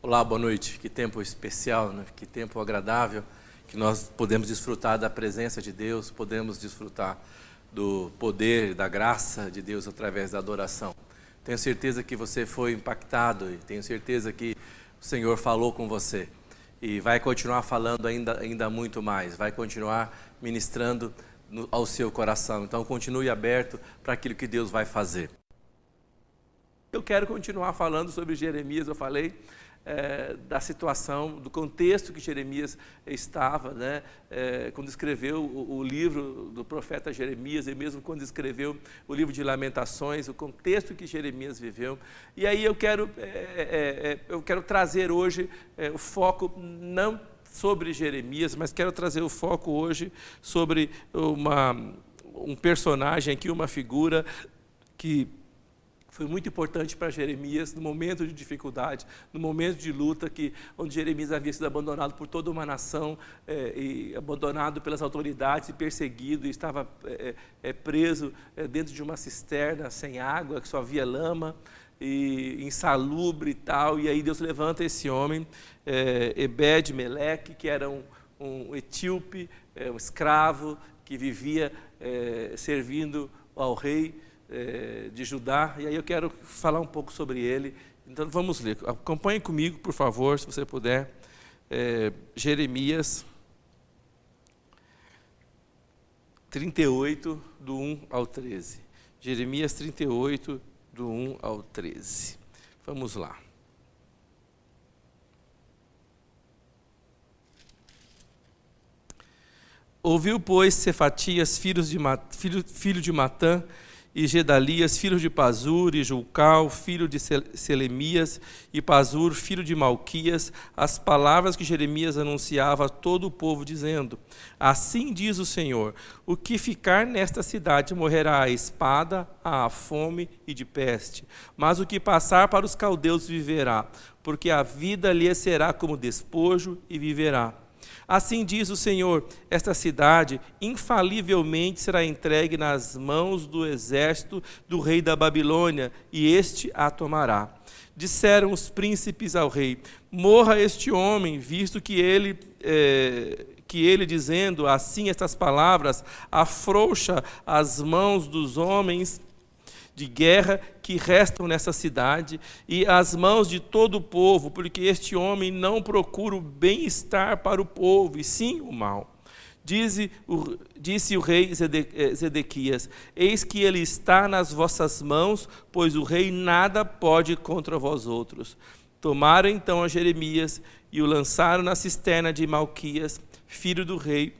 Olá, boa noite. Que tempo especial, né? Que tempo agradável, que nós podemos desfrutar da presença de Deus, podemos desfrutar do poder, da graça de Deus através da adoração. Tenho certeza que você foi impactado e tenho certeza que o Senhor falou com você e vai continuar falando ainda muito mais, vai continuar ministrando ao seu coração. Então continue aberto para aquilo que Deus vai fazer. Eu quero continuar falando sobre Jeremias. Eu falei da situação, do contexto que Jeremias estava, né? Quando escreveu o livro do profeta Jeremias, e mesmo quando escreveu o livro de Lamentações, o contexto que Jeremias viveu. E aí eu quero trazer hoje o foco não sobre Jeremias, mas quero trazer o foco hoje sobre um personagem aqui, uma figura que foi muito importante para Jeremias no momento de dificuldade, no momento de luta, onde Jeremias havia sido abandonado por toda uma nação, e abandonado pelas autoridades e perseguido, e estava preso dentro de uma cisterna sem água, que só havia lama, e insalubre e tal. E aí Deus levanta esse homem, Ebed-Meleque, que era um etíope, um escravo, que vivia servindo ao rei de Judá, e aí eu quero falar um pouco sobre ele. Então vamos ler, acompanhe comigo, por favor, se você puder, Jeremias 38, do 1 ao 13. Jeremias 38, do 1 ao 13. Vamos lá. Ouviu, pois, Cefatias, filho de Matã, e Gedalias, filho de Pazur, e Julcal, filho de Selemias, e Pazur, filho de Malquias, as palavras que Jeremias anunciava a todo o povo, dizendo: assim diz o Senhor, o que ficar nesta cidade morrerá à espada, à fome e de peste, mas o que passar para os caldeus viverá, porque a vida lhe será como despojo e viverá. Assim diz o Senhor, esta cidade infalivelmente será entregue nas mãos do exército do rei da Babilônia, e este a tomará. Disseram os príncipes ao rei: morra este homem, visto que ele, dizendo assim estas palavras, afrouxa as mãos dos homens de guerra que restam nessa cidade, e as mãos de todo o povo, porque este homem não procura o bem-estar para o povo, e sim o mal. Disse o rei Zedequias: eis que ele está nas vossas mãos, pois o rei nada pode contra vós outros. Tomaram então a Jeremias e o lançaram na cisterna de Malquias, filho do rei,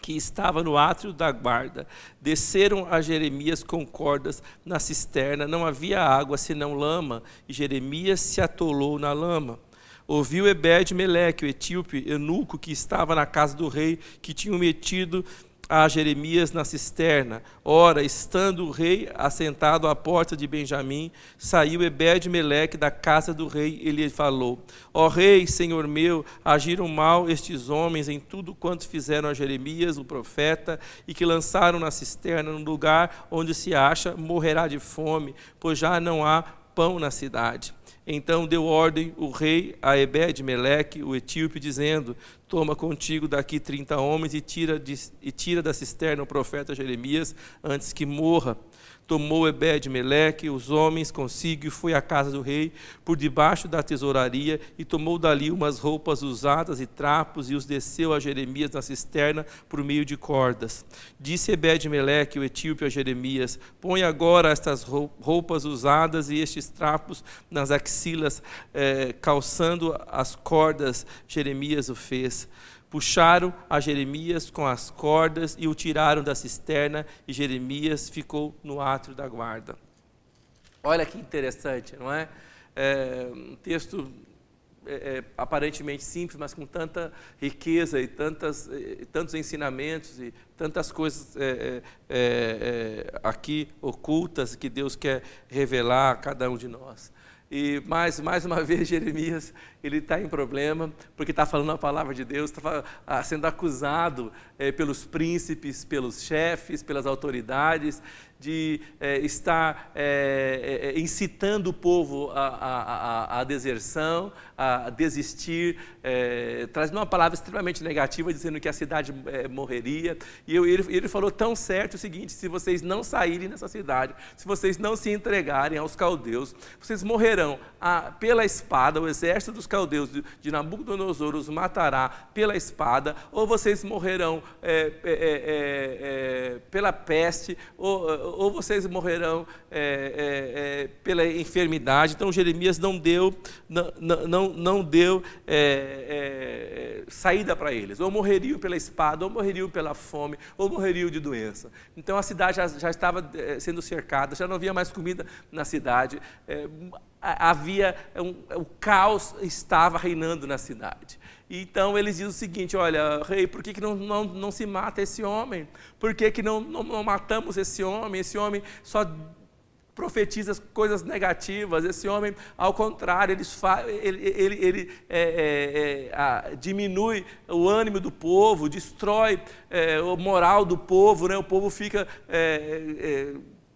que estava no átrio da guarda. Desceram a Jeremias com cordas na cisterna, não havia água senão lama, e Jeremias se atolou na lama. Ouviu Ebed-Meleque, o etíope, eunuco, que estava na casa do rei, que tinha metido a Jeremias na cisterna. Ora, estando o rei assentado à porta de Benjamim, saiu Ebed-Meleque da casa do rei e lhe falou: ó rei, senhor meu, agiram mal estes homens em tudo quanto fizeram a Jeremias, o profeta, e que lançaram na cisterna, no lugar onde se acha, morrerá de fome, pois já não há pão na cidade. Então deu ordem o rei a Ebed-Meleque, o etíope, dizendo: toma contigo daqui 30 homens e tira da cisterna o profeta Jeremias, antes que morra. Tomou Ebed-Meleque os homens consigo e foi à casa do rei, por debaixo da tesouraria, e tomou dali umas roupas usadas e trapos, e os desceu a Jeremias na cisterna por meio de cordas. Disse Ebed-Meleque, o etíope, a Jeremias: põe agora estas roupas usadas e estes trapos nas axilas, calçando as cordas. Jeremias o fez. Puxaram a Jeremias com as cordas e o tiraram da cisterna, e Jeremias ficou no átrio da guarda. Olha que interessante, não é? Um texto aparentemente simples, mas com tanta riqueza e tantos ensinamentos e tantas coisas aqui ocultas que Deus quer revelar a cada um de nós. E mais uma vez Jeremias, ele está em problema, porque está falando a palavra de Deus, está sendo acusado pelos príncipes, pelos chefes, pelas autoridades, de estar incitando o povo à deserção, a desistir, trazendo uma palavra extremamente negativa, dizendo que a cidade morreria. E ele falou tão certo o seguinte: se vocês não saírem dessa cidade, se vocês não se entregarem aos caldeus, vocês morrerão pela espada. O exército dos caldeus de Nabucodonosor os matará pela espada, ou vocês morrerão pela peste, ou vocês morrerão pela enfermidade. Então Jeremias não deu saída para eles. Ou morreriam pela espada, ou morreriam pela fome, ou morreriam de doença. Então a cidade já estava sendo cercada, já não havia mais comida na cidade. O caos estava reinando na cidade. Então eles dizem o seguinte: olha, rei, por que não se mata esse homem? Por que não matamos esse homem? Esse homem só profetiza coisas negativas. Esse homem, ao contrário, ele diminui o ânimo do povo, destrói o moral do povo, né? O povo fica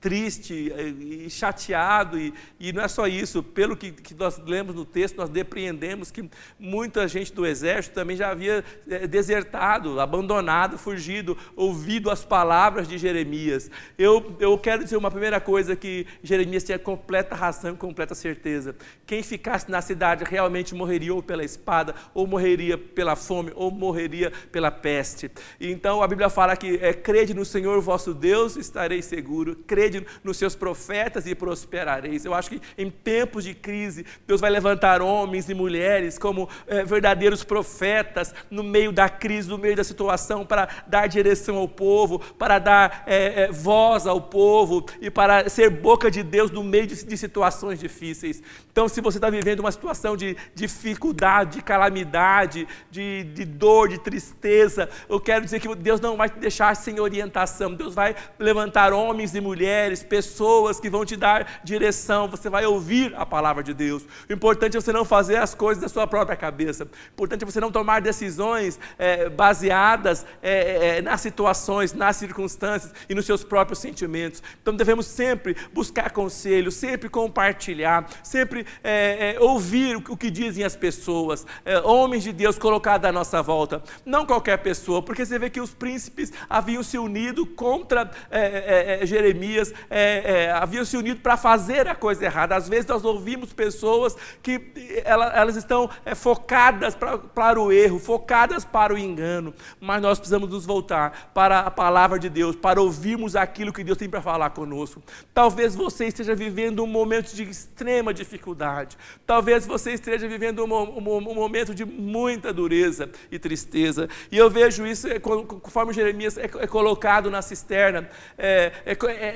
triste e chateado, e não é só isso. Pelo que nós lemos no texto, nós depreendemos que muita gente do exército também já havia desertado, abandonado, fugido, ouvido as palavras de Jeremias. Eu quero dizer uma primeira coisa, que Jeremias tinha completa razão e completa certeza: quem ficasse na cidade realmente morreria ou pela espada, ou morreria pela fome, ou morreria pela peste. Então a Bíblia fala que crede no Senhor vosso Deus, estareis seguro, crede nos seus profetas e prosperareis. Eu acho que em tempos de crise, Deus vai levantar homens e mulheres como verdadeiros profetas no meio da crise, no meio da situação, para dar direção ao povo, para dar voz ao povo e para ser boca de Deus no meio de situações difíceis. Então, se você está vivendo uma situação de dificuldade, de calamidade, de dor, de tristeza, eu quero dizer que Deus não vai te deixar sem orientação. Deus vai levantar homens e mulheres, pessoas que vão te dar direção. Você vai ouvir a palavra de Deus. O importante é você não fazer as coisas da sua própria cabeça. O importante é você não tomar decisões baseadas nas situações, nas circunstâncias e nos seus próprios sentimentos. Então devemos sempre buscar conselho, sempre compartilhar, sempre ouvir o que dizem as pessoas, homens de Deus colocados à nossa volta. Não qualquer pessoa, porque você vê que os príncipes haviam se unido contra Jeremias, haviam se unido para fazer a coisa errada. Às vezes nós ouvimos pessoas que elas estão focadas para o erro, focadas para o engano, mas nós precisamos nos voltar para a palavra de Deus, para ouvirmos aquilo que Deus tem para falar conosco. Talvez você esteja vivendo um momento de extrema dificuldade, talvez você esteja vivendo um momento de muita dureza e tristeza, e eu vejo isso conforme Jeremias é colocado na cisterna,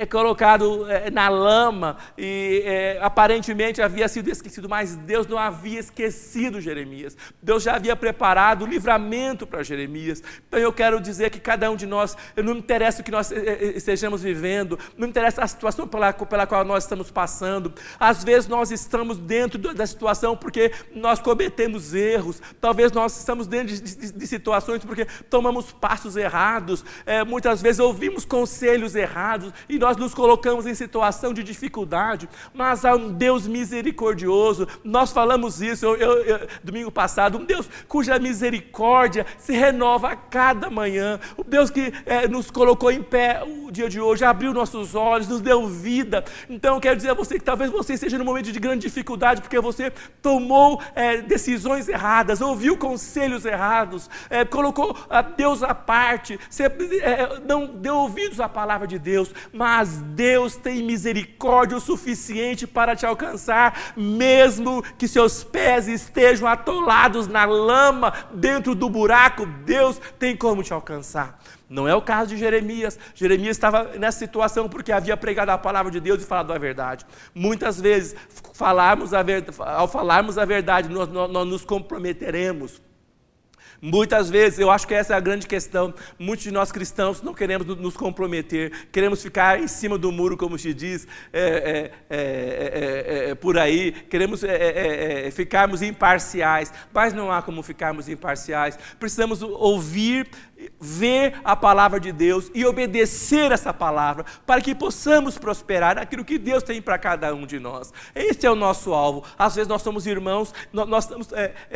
colocado na lama, e aparentemente havia sido esquecido, mas Deus não havia esquecido Jeremias. Deus já havia preparado o livramento para Jeremias. Então eu quero dizer que cada um de nós, não interessa o que nós estejamos vivendo, não interessa a situação pela qual nós estamos passando. Às vezes nós estamos dentro da situação porque nós cometemos erros, talvez nós estamos dentro de situações porque tomamos passos errados, muitas vezes ouvimos conselhos errados e nós nos colocamos em situação de dificuldade, mas há um Deus misericordioso. Nós falamos isso domingo passado, um Deus cuja misericórdia se renova a cada manhã, o Deus que nos colocou em pé o dia de hoje, abriu nossos olhos, nos deu vida. Então eu quero dizer a você que talvez você esteja num momento de grande dificuldade porque você tomou decisões erradas, ouviu conselhos errados, colocou a Deus à parte, você não deu ouvidos à palavra de Deus, mas Deus tem misericórdia o suficiente para te alcançar, mesmo que seus pés estejam atolados na lama, dentro do buraco, Deus tem como te alcançar. Não é o caso de Jeremias. Jeremias estava nessa situação porque havia pregado a palavra de Deus e falado a verdade. Muitas vezes, ao falarmos a verdade, nós nos comprometeremos. Muitas vezes, eu acho que essa é a grande questão, muitos de nós cristãos não queremos nos comprometer, queremos ficar em cima do muro, como se diz por aí, queremos ficarmos imparciais, mas não há como ficarmos imparciais, precisamos ouvir, ver a palavra de Deus e obedecer essa palavra, para que possamos prosperar naquilo que Deus tem para cada um de nós. Este é o nosso alvo. Às vezes nós somos irmãos, nós estamos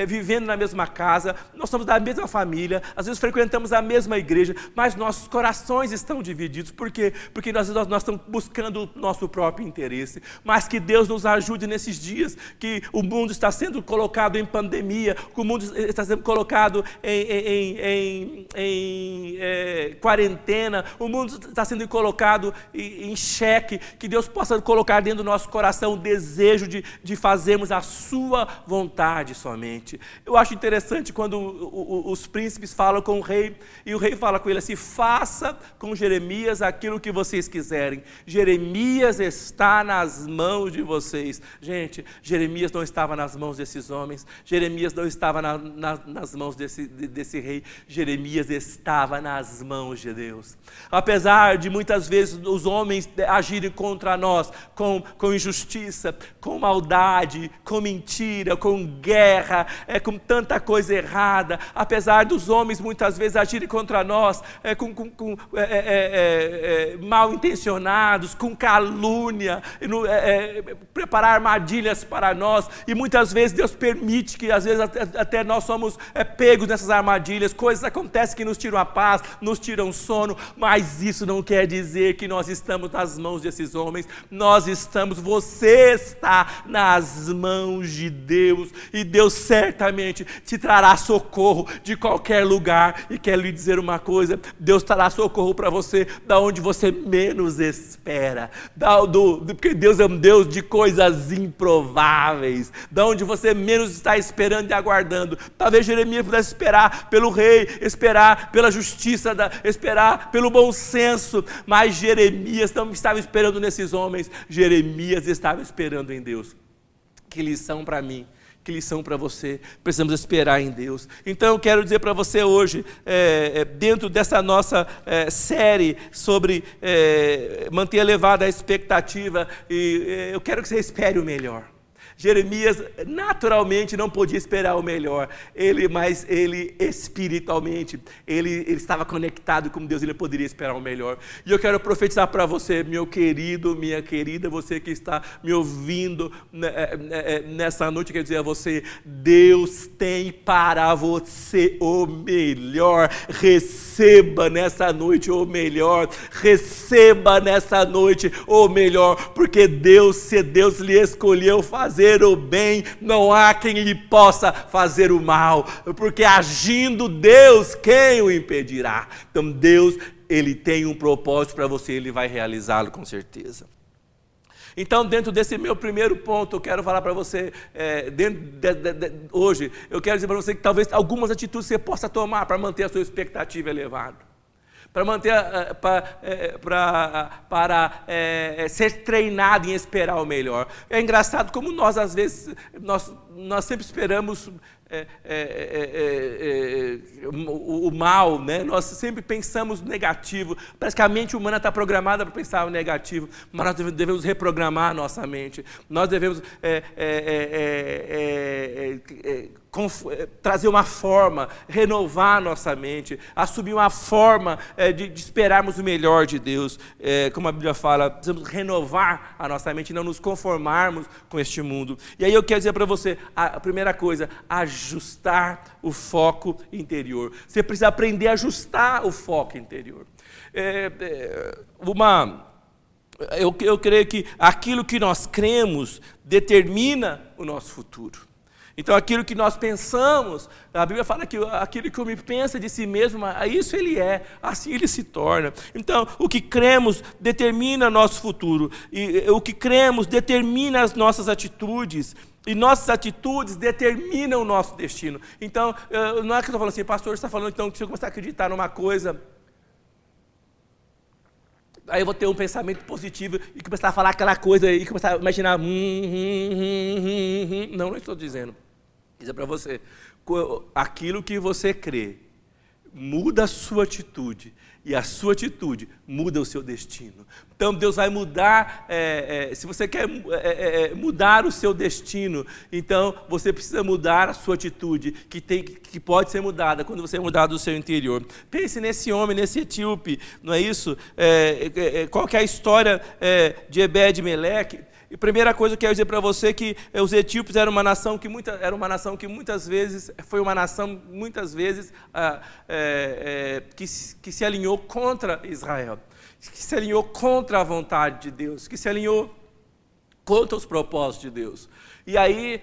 vivendo na mesma casa, nós somos da mesma família, às vezes frequentamos a mesma igreja, mas nossos corações estão divididos. Por quê? Porque nós estamos buscando o nosso próprio interesse, mas que Deus nos ajude nesses dias, que o mundo está sendo colocado em pandemia, que o mundo está sendo colocado em quarentena, o mundo está sendo colocado em xeque, que Deus possa colocar dentro do nosso coração o desejo de fazermos a sua vontade somente. Eu acho interessante quando os príncipes falam com o rei, e o rei fala com ele assim: faça com Jeremias aquilo que vocês quiserem. Jeremias está nas mãos de vocês. Gente, Jeremias não estava nas mãos desses homens, Jeremias não estava nas mãos desse rei, Jeremias estava nas mãos de Deus. Apesar de muitas vezes os homens agirem contra nós com injustiça, com maldade, com mentira, com guerra, com tanta coisa errada, apesar dos homens muitas vezes agirem contra nós mal intencionados, com calúnia, preparar armadilhas para nós, e muitas vezes Deus permite que às vezes até nós somos pegos nessas armadilhas, coisas acontecem que nos tiram a paz, nos tiram o sono, mas isso não quer dizer que nós estamos nas mãos desses homens. Você está nas mãos de Deus, e Deus certamente te trará socorro de qualquer lugar. E quero lhe dizer uma coisa: Deus trará socorro para você da onde você menos espera, porque Deus é um Deus de coisas improváveis, da onde você menos está esperando e aguardando. Talvez Jeremias pudesse esperar pelo rei, esperar pela justiça, esperar pelo bom senso, mas Jeremias não estava esperando nesses homens, Jeremias estava esperando em Deus. Que lição para mim, que lição para você. Precisamos esperar em Deus. Então eu quero dizer para você hoje, dentro dessa nossa série sobre manter elevada a expectativa, e eu quero que você espere o melhor. Jeremias naturalmente não podia esperar o melhor, mas ele espiritualmente, ele estava conectado com Deus, ele poderia esperar o melhor. E eu quero profetizar para você, meu querido, minha querida, você que está me ouvindo nessa noite, quero dizer a você: Deus tem para você o melhor. Receba nessa noite o melhor, receba nessa noite o melhor, porque se Deus lhe escolheu fazer o bem, não há quem lhe possa fazer o mal, porque agindo Deus, quem o impedirá? Então Deus, Ele tem um propósito para você, Ele vai realizá-lo com certeza. Então, dentro desse meu primeiro ponto, eu quero falar para você, hoje, eu quero dizer para você que talvez algumas atitudes você possa tomar para manter a sua expectativa elevada, para manter, para ser treinado em esperar o melhor. É engraçado como nós, às vezes, nós sempre esperamos o mal, né? Nós sempre pensamos negativo. Parece que a mente humana está programada para pensar o negativo, mas nós devemos reprogramar a nossa mente. Nós devemos trazer uma forma, renovar a nossa mente, assumir uma forma de esperarmos o melhor de Deus. Como a Bíblia fala, precisamos renovar a nossa mente e não nos conformarmos com este mundo. E aí eu quero dizer para você, a primeira coisa: ajustar o foco interior. Você precisa aprender a ajustar o foco interior. Eu creio que aquilo que nós cremos determina o nosso futuro. Então, aquilo que nós pensamos, a Bíblia fala que aquilo que o homem pensa de si mesmo, isso ele é, assim ele se torna. Então, o que cremos determina nosso futuro, e o que cremos determina as nossas atitudes, e nossas atitudes determinam o nosso destino. Então, não é que eu estou falando assim: pastor, você está falando então que se eu começar a acreditar numa coisa, aí eu vou ter um pensamento positivo e começar a falar aquela coisa e começar a imaginar. Não estou dizendo. Dizer para você, aquilo que você crê, muda a sua atitude, e a sua atitude muda o seu destino. Então Deus vai mudar, se você quer mudar o seu destino, então você precisa mudar a sua atitude, que pode ser mudada quando você mudar do seu interior. Pense nesse homem, nesse etíope, não é isso? Qual que é a história de Ebed-Meleque? E a primeira coisa que eu quero dizer para você é que os etíopes eram uma nação que muitas vezes que se alinhou contra Israel, que se alinhou contra a vontade de Deus, que se alinhou contra os propósitos de Deus. E aí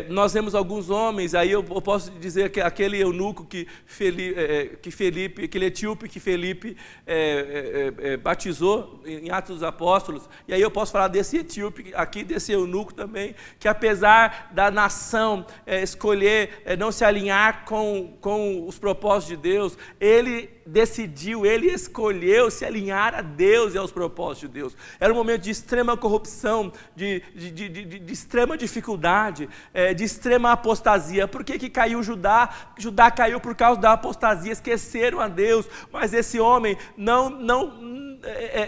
nós vemos alguns homens, aí eu posso dizer que aquele eunuco aquele etíope que Felipe batizou em Atos dos Apóstolos, e aí eu posso falar desse etíope aqui, desse eunuco também, que apesar da nação escolher não se alinhar com os propósitos de Deus, ele escolheu se alinhar a Deus e aos propósitos de Deus. Era um momento de extrema corrupção, de extrema dificuldade, de extrema apostasia. Por que caiu Judá? Judá caiu por causa da apostasia, esqueceram a Deus, mas esse homem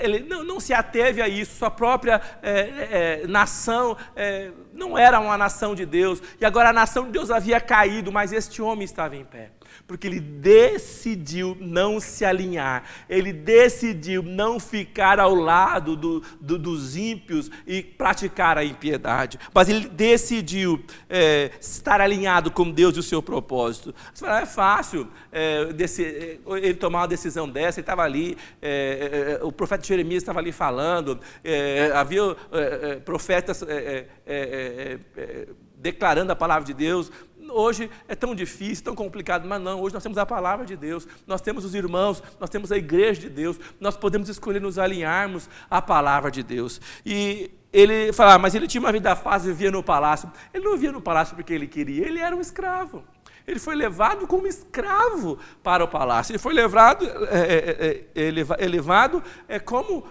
ele não se ateve a isso. Sua própria nação não era uma nação de Deus, e agora a nação de Deus havia caído, mas este homem estava em pé, porque ele decidiu não se alinhar, ele decidiu não ficar ao lado dos ímpios e praticar a impiedade, mas ele decidiu estar alinhado com Deus e o seu propósito. Você fala, é fácil ele tomar uma decisão dessa. Ele estava ali, o profeta Jeremias estava ali falando, havia profetas declarando a palavra de Deus. Hoje é tão difícil, tão complicado, mas não, hoje nós temos a palavra de Deus, nós temos os irmãos, nós temos a igreja de Deus, nós podemos escolher nos alinharmos à palavra de Deus. E ele fala, mas ele tinha uma vida fácil, vivia no palácio. Ele não vivia no palácio porque ele queria, ele era um escravo. Ele foi levado como escravo para o palácio, ele foi levado como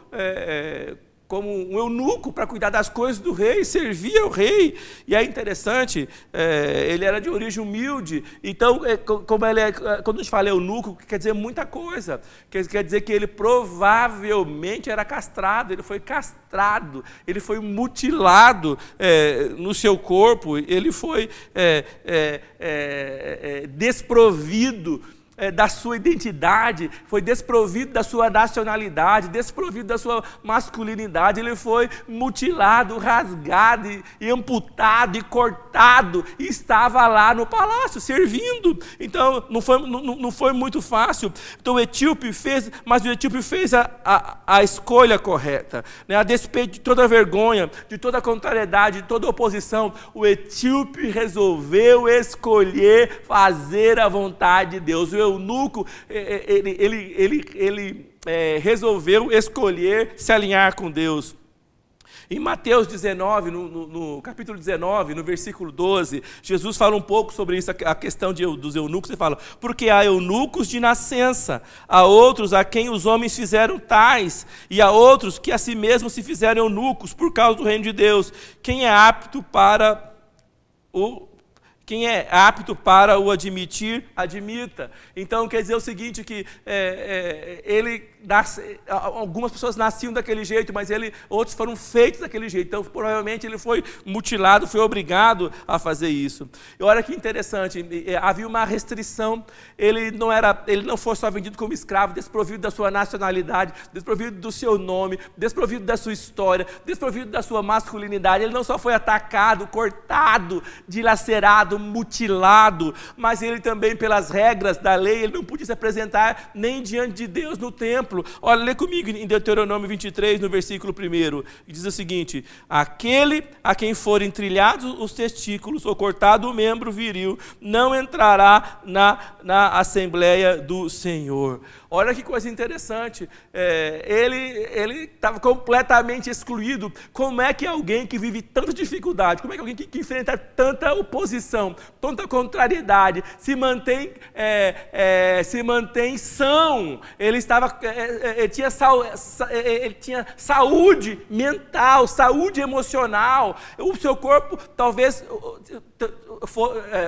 um eunuco para cuidar das coisas do rei, servia o rei. E é interessante, ele era de origem humilde, então, quando a gente fala eunuco, quer dizer muita coisa, quer dizer que ele provavelmente era castrado, ele foi castrado, ele foi mutilado no seu corpo, ele foi desprovido da sua identidade, foi desprovido da sua nacionalidade, desprovido da sua masculinidade. Ele foi mutilado, rasgado e amputado e cortado, e estava lá no palácio servindo. Então não foi muito fácil. Então o etíope fez a escolha correta, né? A despeito de toda vergonha, de toda contrariedade, de toda oposição, o etíope resolveu escolher fazer a vontade de Deus. O eunuco, ele resolveu escolher se alinhar com Deus. Em Mateus 19, no capítulo 19, no versículo 12, Jesus fala um pouco sobre isso, a questão dos eunucos. Ele fala, porque há eunucos de nascença, há outros a quem os homens fizeram tais, e há outros que a si mesmos se fizeram eunucos por causa do reino de Deus. Quem é apto para o admitir, admita. Então quer dizer o seguinte, que algumas pessoas nasciam daquele jeito, mas outros foram feitos daquele jeito. Então provavelmente ele foi mutilado, foi obrigado a fazer isso. E olha que interessante, havia uma restrição. Ele não foi só vendido como escravo, desprovido da sua nacionalidade, desprovido do seu nome, desprovido da sua história, desprovido da sua masculinidade. Ele não só foi atacado, cortado, dilacerado, mutilado, mas ele também, pelas regras da lei, ele não podia se apresentar nem diante de Deus no templo. Olha, lê comigo em Deuteronômio 23, no versículo 1, diz o seguinte: aquele a quem forem trilhados os testículos ou cortado o membro viril, não entrará na Assembleia do Senhor. Olha que coisa interessante, ele estava completamente excluído. Como é que alguém que vive tanta dificuldade, como é que alguém que enfrenta tanta oposição, tanta contrariedade, se mantém são? Ele estava ele tinha saúde mental, saúde emocional. O seu corpo talvez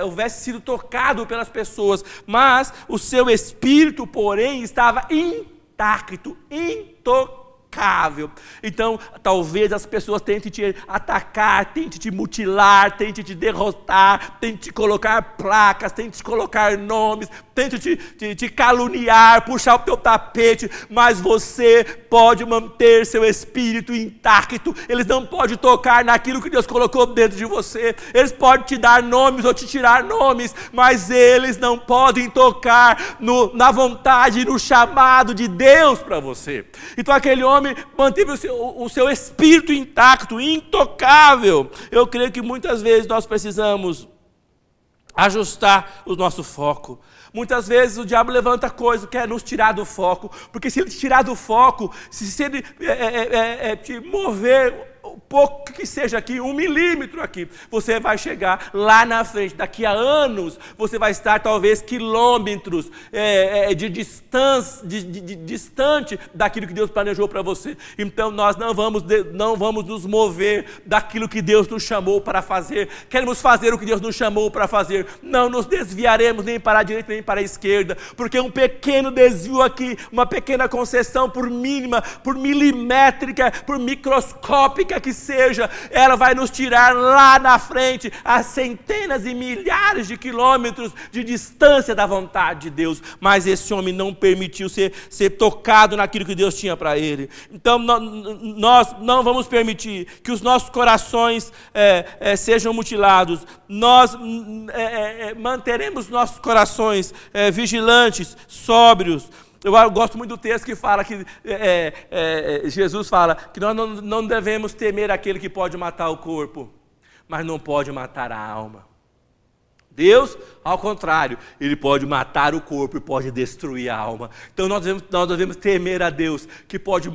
houvesse sido tocado pelas pessoas, mas o seu espírito, porém, estava intacto, intocável. Então, talvez as pessoas tentem te atacar, tentem te mutilar, tentem te derrotar, tentem te colocar placas, tentem te colocar nomes, tentem te caluniar, puxar o teu tapete, mas você pode manter seu espírito intacto. Eles não podem tocar naquilo que Deus colocou dentro de você. Eles podem te dar nomes ou te tirar nomes, mas eles não podem tocar na vontade e no chamado de Deus para você. Então aquele homem manteve o seu espírito intacto, intocável. Eu creio que muitas vezes nós precisamos ajustar o nosso foco. Muitas vezes o diabo levanta coisa, quer nos tirar do foco, porque se ele te tirar do foco, se ele te mover um pouco que seja aqui, 1 milímetro aqui, você vai chegar lá na frente. Daqui a anos, você vai estar talvez quilômetros de distância, distante daquilo que Deus planejou para você. Então nós não vamos nos mover daquilo que Deus nos chamou para fazer. Queremos fazer o que Deus nos chamou para fazer. Não nos desviaremos nem para a direita nem para a esquerda, porque um pequeno desvio aqui, uma pequena concessão, por mínima, por milimétrica, por microscópica que seja, ela vai nos tirar lá na frente, a centenas e milhares de quilômetros de distância da vontade de Deus. Mas esse homem não permitiu ser tocado naquilo que Deus tinha para ele. Então nós não vamos permitir que os nossos corações sejam mutilados. Nós manteremos nossos corações vigilantes, sóbrios. Eu gosto muito do texto que fala que Jesus fala que nós não devemos temer aquele que pode matar o corpo, mas não pode matar a alma. Deus, ao contrário, ele pode matar o corpo e pode destruir a alma. Então nós devemos temer a Deus, que pode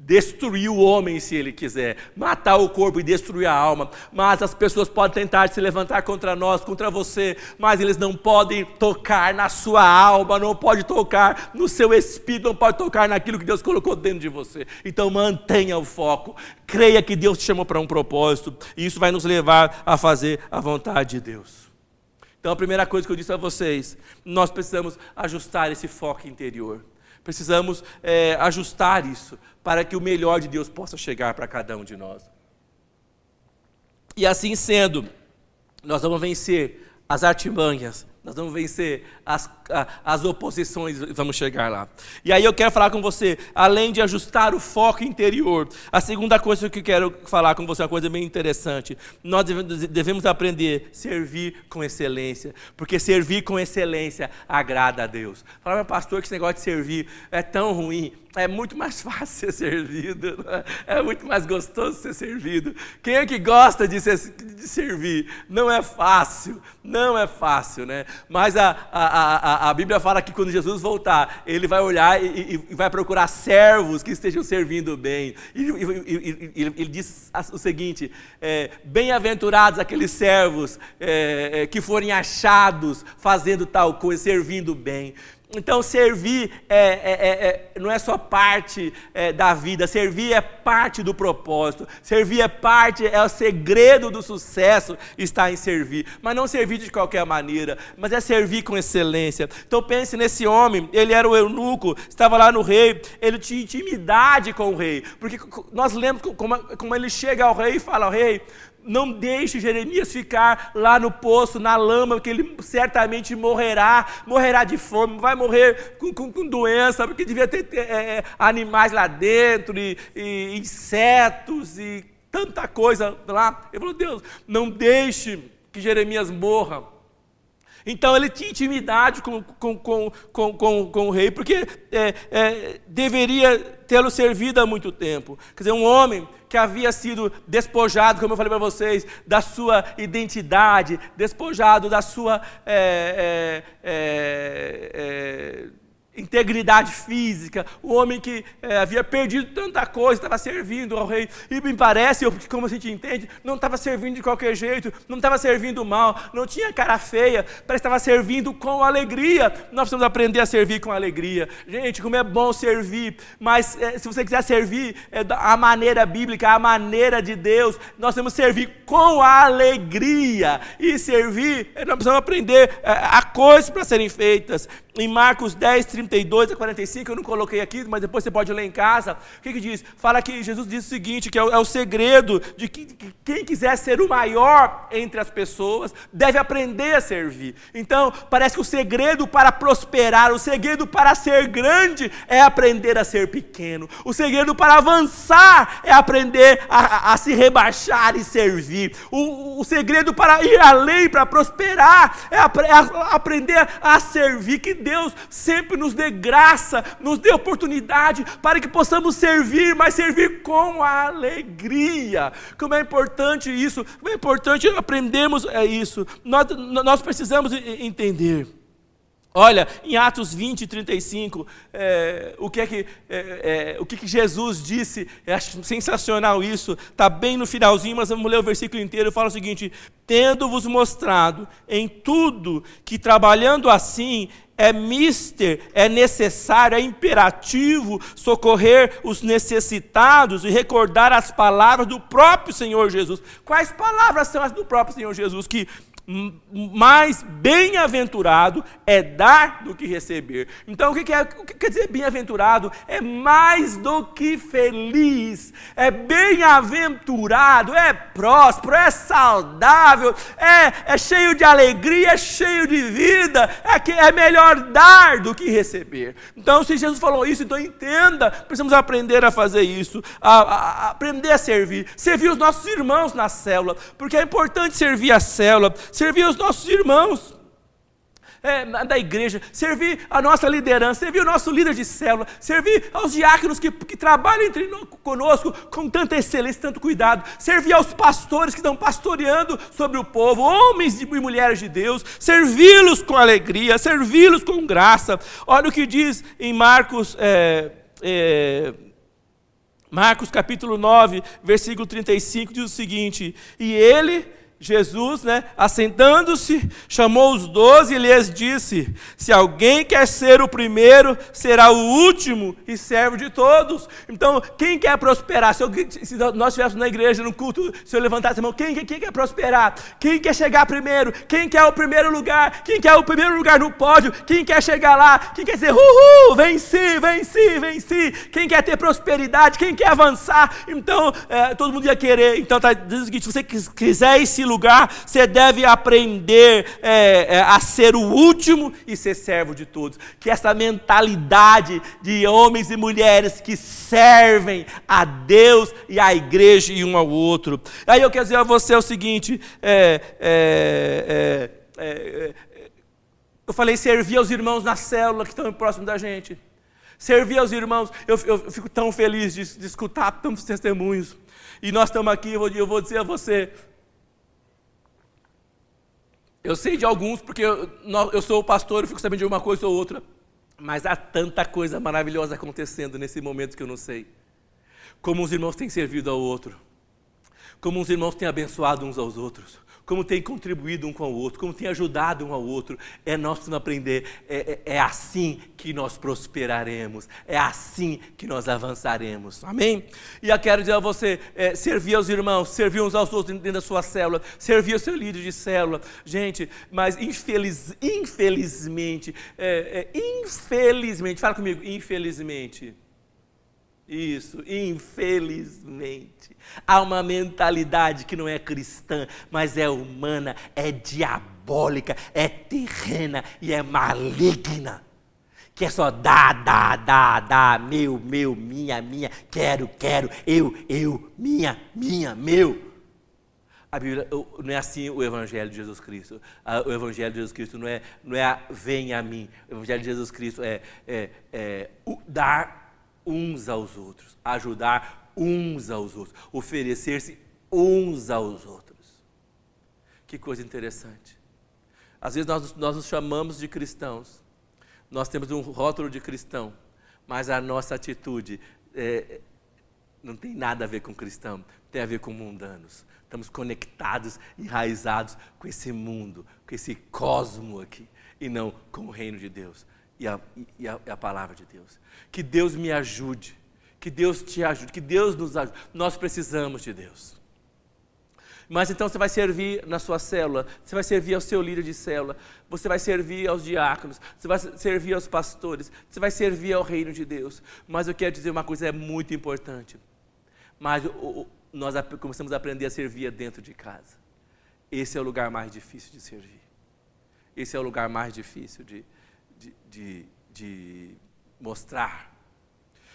destruir o homem se ele quiser, matar o corpo e destruir a alma. Mas as pessoas podem tentar se levantar contra nós, contra você, mas eles não podem tocar na sua alma, não podem tocar no seu espírito, não podem tocar naquilo que Deus colocou dentro de você. Então mantenha o foco, creia que Deus te chamou para um propósito, e isso vai nos levar a fazer a vontade de Deus. Então a primeira coisa que eu disse a vocês, nós precisamos ajustar esse foco interior. Precisamos ajustar isso para que o melhor de Deus possa chegar para cada um de nós. E assim sendo, nós vamos vencer as artimanhas, nós vamos vencer as oposições, vamos chegar lá. E aí eu quero falar com você, além de ajustar o foco interior, a segunda coisa que eu quero falar com você é uma coisa bem interessante. Nós devemos aprender a servir com excelência, porque servir com excelência agrada a Deus. Fala, meu pastor, que esse negócio de servir é tão ruim. É muito mais fácil ser servido, é muito mais gostoso ser servido. Quem é que gosta de servir? Não é fácil, né? Mas a Bíblia fala que quando Jesus voltar, ele vai olhar e vai procurar servos que estejam servindo bem. Ele diz o seguinte, bem-aventurados aqueles servos que forem achados fazendo tal coisa, servindo bem. Então servir não é só parte da vida, servir é parte do propósito, servir é o segredo do sucesso, está em servir, mas não servir de qualquer maneira, mas é servir com excelência. Então pense nesse homem, ele era o eunuco, estava lá no rei, ele tinha intimidade com o rei, porque nós lemos como ele chega ao rei e fala, ao rei, não deixe Jeremias ficar lá no poço, na lama, porque ele certamente morrerá de fome, vai morrer com doença, porque devia ter animais lá dentro, e insetos, e tanta coisa lá. Ele falou, Deus, não deixe que Jeremias morra. Então ele tinha intimidade com o rei, porque deveria tê-lo servido há muito tempo. Quer dizer, um homem que havia sido despojado, como eu falei para vocês, da sua identidade, despojado da sua integridade física, o homem que havia perdido tanta coisa, estava servindo ao rei, e me parece, como a gente entende, não estava servindo de qualquer jeito, não estava servindo mal, não tinha cara feia, parece que estava servindo com alegria. Nós precisamos aprender a servir com alegria. Gente, como é bom servir, mas se você quiser servir a maneira bíblica, a maneira de Deus, nós temos que servir com alegria, e servir, nós precisamos aprender a coisas para serem feitas. Em Marcos 10, 32 a 45, eu não coloquei aqui, mas depois você pode ler em casa. O que diz? Fala que Jesus diz o seguinte, que é o segredo de que quem quiser ser o maior entre as pessoas, deve aprender a servir. Então, parece que o segredo para prosperar, o segredo para ser grande, é aprender a ser pequeno. O segredo para avançar é aprender a se rebaixar e servir. O segredo para ir além, para prosperar, é aprender a servir. Que Deus sempre nos dê graça, nos dê oportunidade para que possamos servir, mas servir com alegria. Como é importante isso, como é importante aprendermos isso. Nós precisamos entender. Olha, em Atos 20, 35, o que Jesus disse, eu acho sensacional isso, está bem no finalzinho, mas vamos ler o versículo inteiro. Fala o seguinte: tendo-vos mostrado em tudo que trabalhando assim é necessário, é imperativo socorrer os necessitados e recordar as palavras do próprio Senhor Jesus. Quais palavras são as do próprio Senhor Jesus? Que mais bem-aventurado é dar do que receber. Então o que quer dizer bem-aventurado? É mais do que feliz, é bem-aventurado, é próspero, é saudável, é cheio de alegria, é cheio de vida, é melhor dar do que receber. Então se Jesus falou isso, então entenda, precisamos aprender a fazer isso, a aprender a servir os nossos irmãos na célula, porque é importante servir a célula, servir os nossos irmãos da igreja, servir a nossa liderança, servir o nosso líder de célula, servir aos diáconos que trabalham conosco com tanta excelência, tanto cuidado, servir aos pastores que estão pastoreando sobre o povo, homens e mulheres de Deus, servi-los com alegria, servi-los com graça. Olha o que diz em Marcos capítulo 9, versículo 35, diz o seguinte: e ele, Jesus, assentando-se, chamou os 12 e lhes disse: se alguém quer ser o primeiro, será o último e servo de todos. Então, quem quer prosperar? Se nós estivéssemos na igreja, no culto, se eu levantasse a mão, quem quer prosperar? Quem quer chegar primeiro? Quem quer o primeiro lugar? Quem quer o primeiro lugar no pódio? Quem quer chegar lá? Quem quer dizer, uhul, venci, venci, venci? Quem quer ter prosperidade? Quem quer avançar? Então, todo mundo ia querer. Então, está dizendo o seguinte: se você quiser esse lugar, você deve aprender a ser o último e ser servo de todos. Que essa mentalidade de homens e mulheres que servem a Deus e à igreja e um ao outro. Aí eu quero dizer a você o seguinte, eu falei servir aos irmãos na célula que estão próximo da gente. Servir aos irmãos, eu fico tão feliz de escutar tantos testemunhos. E nós estamos aqui, eu vou dizer a você, eu sei de alguns, porque eu sou o pastor, eu fico sabendo de uma coisa ou outra, mas há tanta coisa maravilhosa acontecendo nesse momento que eu não sei. Como os irmãos têm servido ao outro, como os irmãos têm abençoado uns aos outros, como têm contribuído um com o outro, como têm ajudado um ao outro. Nós precisamos aprender, é assim que nós prosperaremos, é assim que nós avançaremos, amém? E eu quero dizer a você, servir aos irmãos, servir uns aos outros dentro da sua célula, servir ao seu líder de célula, gente, mas infelizmente, fala comigo, infelizmente, isso, infelizmente, há uma mentalidade que não é cristã, mas é humana, é diabólica, é terrena e é maligna, que é só dá, meu, minha, quero, eu, minha, meu. A Bíblia não é assim o Evangelho de Jesus Cristo. O Evangelho de Jesus Cristo não é vem a mim. O Evangelho de Jesus Cristo é dar uns aos outros, ajudar uns aos outros, oferecer-se uns aos outros. Que coisa interessante. Às vezes nós nos chamamos de cristãos, Nós temos um rótulo de cristão, mas a nossa atitude não tem nada a ver com cristão, tem a ver com mundanos. Estamos conectados, enraizados com esse mundo, com esse cosmo aqui, e não com o reino de Deus e a palavra de Deus. Que Deus me ajude, que Deus te ajude, que Deus nos ajude. Nós precisamos de Deus. Mas então você vai servir na sua célula, você vai servir ao seu líder de célula, você vai servir aos diáconos, você vai servir aos pastores, você vai servir ao reino de Deus. Mas eu quero dizer uma coisa muito importante. Mas nós começamos a aprender a servir dentro de casa. Esse é o lugar mais difícil de servir. Esse é o lugar mais difícil de mostrar.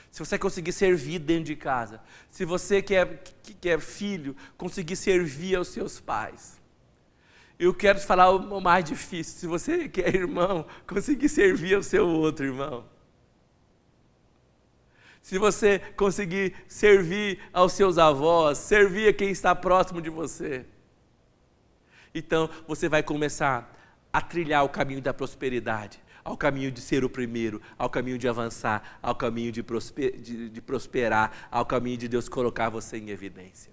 Se você conseguir servir dentro de casa, se você que é filho, conseguir servir aos seus pais. Eu quero te falar o mais difícil. Se você que é irmão, conseguir servir ao seu outro irmão. Se você conseguir servir aos seus avós, servir a quem está próximo de você. Então, você vai começar a trilhar o caminho da prosperidade, ao caminho de ser o primeiro, ao caminho de avançar, ao caminho de prosperar, ao caminho de Deus colocar você em evidência.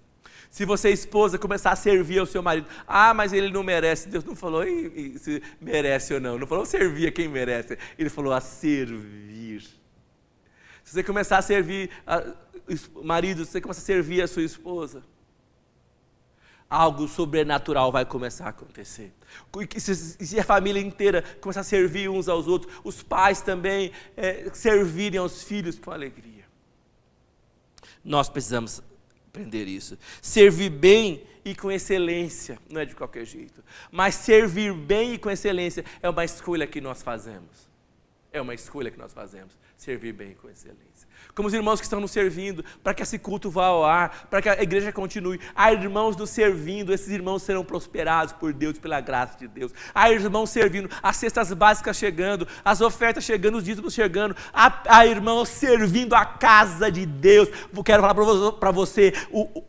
Se você, esposa, começar a servir ao seu marido, mas ele não merece, Deus não falou se merece ou não falou servir a quem merece, Ele falou a servir. Se você começar a servir marido, se você começar a servir a sua esposa, algo sobrenatural vai começar a acontecer. Se a família inteira começar a servir uns aos outros, os pais também servirem aos filhos com alegria. Nós precisamos aprender isso. Servir bem e com excelência, não é de qualquer jeito. Mas servir bem e com excelência é uma escolha que nós fazemos. É uma escolha que nós fazemos. Servir bem e com excelência. Como os irmãos que estão nos servindo, para que esse culto vá ao ar, para que a igreja continue. Há irmãos nos servindo, esses irmãos serão prosperados por Deus, pela graça de Deus. Há irmãos servindo, as cestas básicas chegando, as ofertas chegando, os dízimos chegando. Há irmãos servindo a casa de Deus. Eu quero falar para você,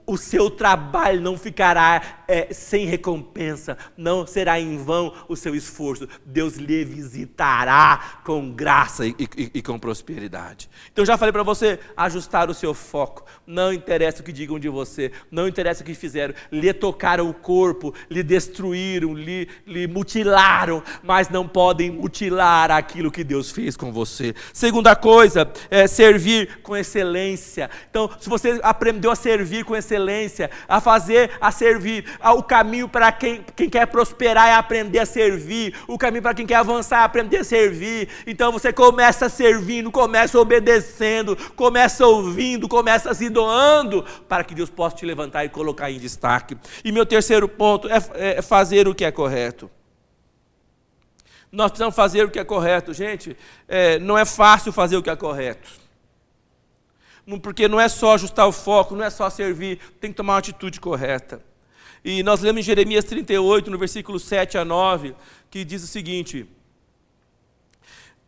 o seu trabalho não ficará sem recompensa, não será em vão o seu esforço. Deus lhe visitará com graça e com prosperidade. Então já falei para você, ajustar o seu foco. Não interessa o que digam de você, não interessa o que fizeram. Lhe tocaram o corpo, lhe destruíram, lhe mutilaram, mas não podem mutilar aquilo que Deus fez com você. Segunda coisa, servir com excelência. Então, se você aprendeu a servir com excelência, a servir, o caminho para quem quer prosperar é aprender a servir, o caminho para quem quer avançar é aprender a servir. Então você começa servindo, começa obedecendo, começa ouvindo, começa se doando, para que Deus possa te levantar e colocar em destaque. E meu terceiro ponto é fazer o que é correto. Nós precisamos fazer o que é correto. Gente, não é fácil fazer o que é correto. Porque não é só ajustar o foco, não é só servir, tem que tomar uma atitude correta. E nós lemos em Jeremias 38, no versículo 7 a 9, que diz o seguinte: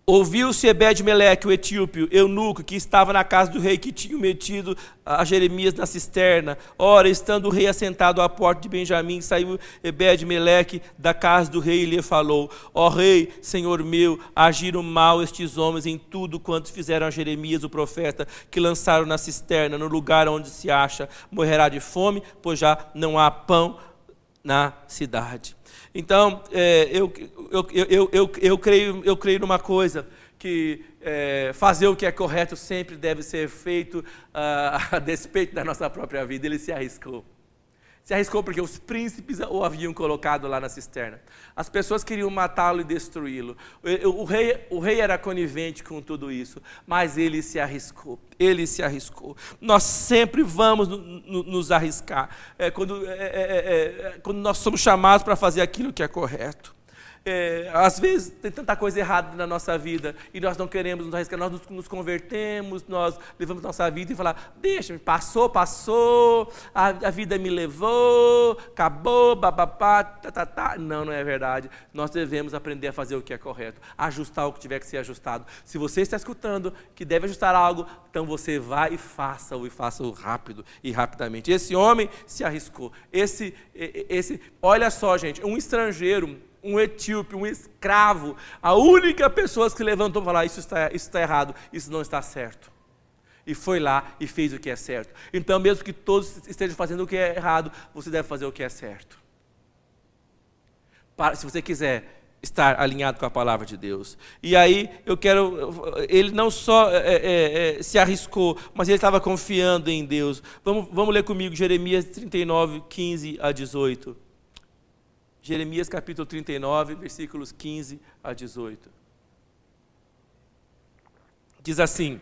ouviu-se Ebed-Meleque, o etíope, eunuco, que estava na casa do rei, que tinha metido a Jeremias na cisterna. Ora, estando o rei assentado à porta de Benjamim, saiu Ebed-Meleque da casa do rei e lhe falou: ó rei, senhor meu, agiram mal estes homens em tudo quanto fizeram a Jeremias, o profeta, que lançaram na cisterna, no lugar onde se acha, morrerá de fome, pois já não há pão na cidade. Então, eu creio numa coisa, que fazer o que é correto sempre deve ser feito a despeito da nossa própria vida. Ele se arriscou. Se arriscou porque os príncipes o haviam colocado lá na cisterna. As pessoas queriam matá-lo e destruí-lo. O rei era conivente com tudo isso, mas ele se arriscou. Ele se arriscou. Nós sempre vamos nos arriscar quando nós somos chamados para fazer aquilo que é correto. Às vezes tem tanta coisa errada na nossa vida e nós não queremos nos arriscar, nós nos convertemos, nós levamos nossa vida e falamos: deixa, passou, a vida me levou, acabou, bababá, Não é verdade. Nós devemos aprender a fazer o que é correto, ajustar o que tiver que ser ajustado. Se você está escutando que deve ajustar algo, então você vai e faça-o rápido e rapidamente. Esse homem se arriscou. Olha só, gente, um estrangeiro um etíope, um escravo, a única pessoa que se levantou para falar, isso está errado, isso não está certo. E foi lá e fez o que é certo. Então, mesmo que todos estejam fazendo o que é errado, você deve fazer o que é certo. Se você quiser estar alinhado com a palavra de Deus. E aí, ele não só se arriscou, mas ele estava confiando em Deus. Vamos ler comigo Jeremias 39, 15 a 18. Jeremias capítulo 39, versículos 15 a 18. Diz assim: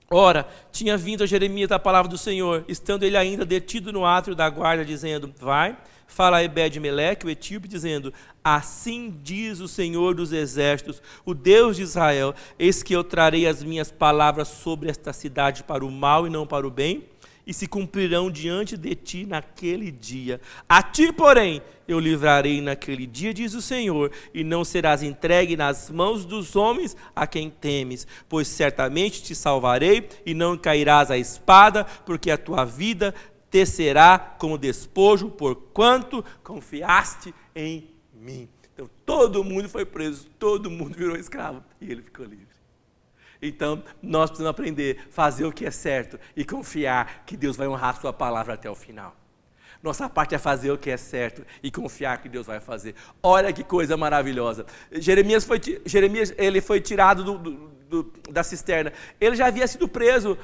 Ora, tinha vindo a Jeremias a palavra do Senhor, estando ele ainda detido no átrio da guarda, dizendo: Vai, fala a Ebed-Meleque, o etíope, dizendo: Assim diz o Senhor dos exércitos, o Deus de Israel: Eis que eu trarei as minhas palavras sobre esta cidade para o mal e não para o bem, e se cumprirão diante de ti naquele dia. A ti, porém, eu livrarei naquele dia, diz o Senhor, e não serás entregue nas mãos dos homens a quem temes, pois certamente te salvarei e não cairás à espada, porque a tua vida te será como despojo, porquanto confiaste em mim. Então todo mundo foi preso, todo mundo virou escravo e ele ficou livre. Então nós precisamos aprender a fazer o que é certo e confiar que Deus vai honrar a sua palavra até o final. Nossa parte é fazer o que é certo e confiar que Deus vai fazer. Olha que coisa maravilhosa. Jeremias ele foi tirado da cisterna. Ele já havia sido preso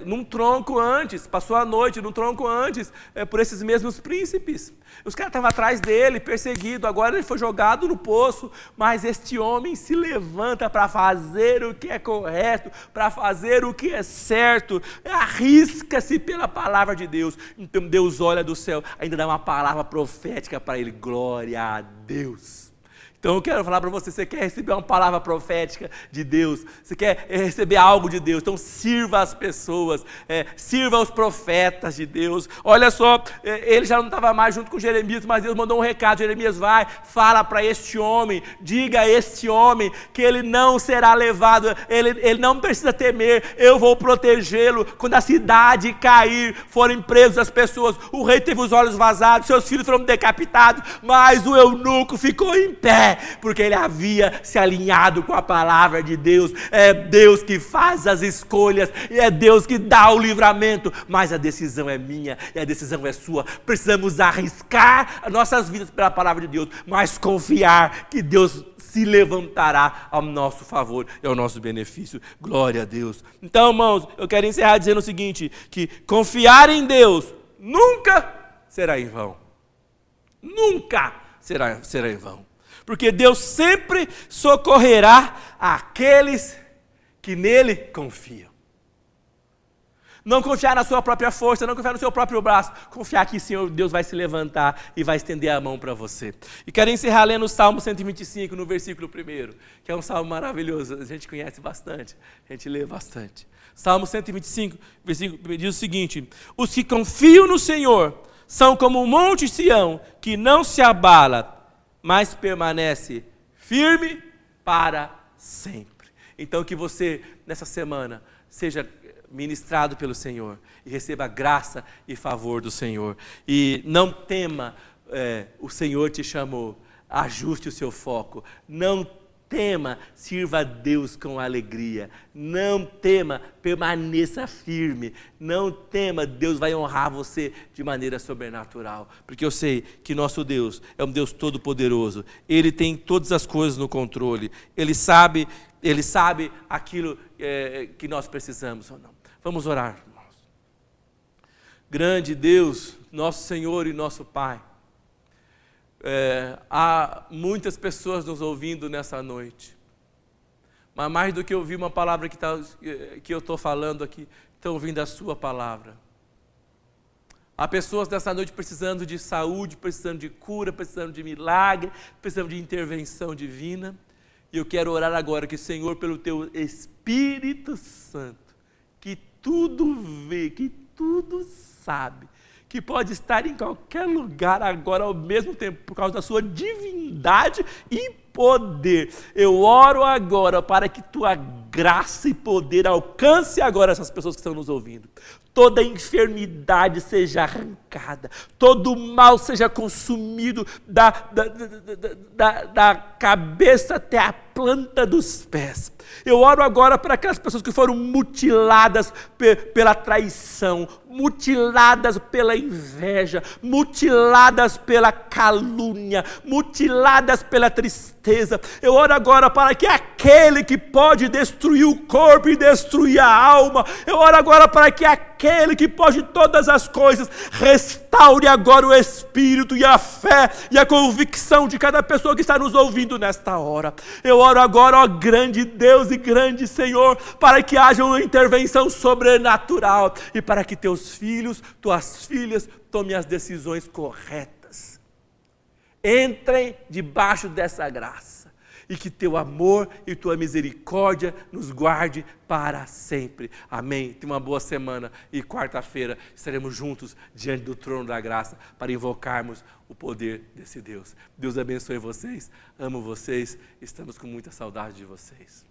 num tronco antes, passou a noite num tronco antes, por esses mesmos príncipes. Os caras estavam atrás dele, perseguido. Agora ele foi jogado no poço, mas este homem se levanta para fazer o que é correto, para fazer o que é certo, arrisca-se pela palavra de Deus. Então Deus olha do céu, ainda dá uma palavra profética para ele: glória a Deus. Então eu quero falar para você quer receber uma palavra profética de Deus, você quer receber algo de Deus, então sirva as pessoas, sirva os profetas de Deus. Olha só, ele já não estava mais junto com Jeremias, mas Deus mandou um recado: Jeremias, vai, fala para este homem, diga a este homem que ele não será levado, ele não precisa temer, eu vou protegê-lo. Quando a cidade cair, forem presos as pessoas, o rei teve os olhos vazados, seus filhos foram decapitados, mas o eunuco ficou em pé, porque ele havia se alinhado com a palavra de Deus. É Deus que faz as escolhas, e é Deus que dá o livramento, mas a decisão é minha e a decisão é sua. Precisamos arriscar as nossas vidas pela palavra de Deus, mas confiar que Deus se levantará ao nosso favor e ao nosso benefício. Glória a Deus. Então, irmãos, eu quero encerrar dizendo o seguinte, que confiar em Deus nunca será em vão. Nunca será em vão. Porque Deus sempre socorrerá aqueles que nele confiam. Não confiar na sua própria força, não confiar no seu próprio braço. Confiar que o Senhor Deus vai se levantar e vai estender a mão para você. E quero encerrar lendo o Salmo 125, no versículo 1, que é um salmo maravilhoso. A gente conhece bastante, a gente lê bastante. Salmo 125, versículo 1 diz o seguinte: Os que confiam no Senhor são como o monte Sião, que não se abala, mas permanece firme para sempre. Então que você, nessa semana, seja ministrado pelo Senhor e receba graça e favor do Senhor. E não tema, o Senhor te chamou, ajuste o seu foco. Não tema, sirva a Deus com alegria. Não tema, permaneça firme. Não tema, Deus vai honrar você de maneira sobrenatural. Porque eu sei que nosso Deus é um Deus todo-poderoso. Ele tem todas as coisas no controle. Ele sabe aquilo que nós precisamos ou não. Vamos orar, irmãos. Grande Deus, nosso Senhor e nosso Pai. Há muitas pessoas nos ouvindo nessa noite, mas mais do que ouvir uma palavra que eu estou falando aqui, estão ouvindo a sua palavra. Há pessoas nessa noite precisando de saúde, precisando de cura, precisando de milagre, precisando de intervenção divina, e eu quero orar agora que, Senhor, pelo Teu Espírito Santo, que tudo vê, que tudo sabe, que pode estar em qualquer lugar agora ao mesmo tempo, por causa da sua divindade e poder. Eu oro agora para que tua graça e poder alcance agora essas pessoas que estão nos ouvindo. toda enfermidade seja arrancada, todo mal seja consumido da cabeça até a planta dos pés. Eu oro agora para aquelas pessoas que foram mutiladas pela traição, mutiladas pela inveja, mutiladas pela calúnia, mutiladas pela tristeza. Eu oro agora para que aquele que pode destruir o corpo e destruir a alma, eu oro agora para que aquele que pode todas as coisas, restaure agora o espírito e a fé e a convicção de cada pessoa que está nos ouvindo nesta hora. Eu oro agora, ó grande Deus e grande Senhor, para que haja uma intervenção sobrenatural e para que teus filhos, tuas filhas, tomem as decisões corretas. Entrem debaixo dessa graça. E que teu amor e tua misericórdia nos guarde para sempre. Amém. Tenha uma boa semana e quarta-feira estaremos juntos diante do trono da graça para invocarmos o poder desse Deus. Deus abençoe vocês, amo vocês, estamos com muita saudade de vocês.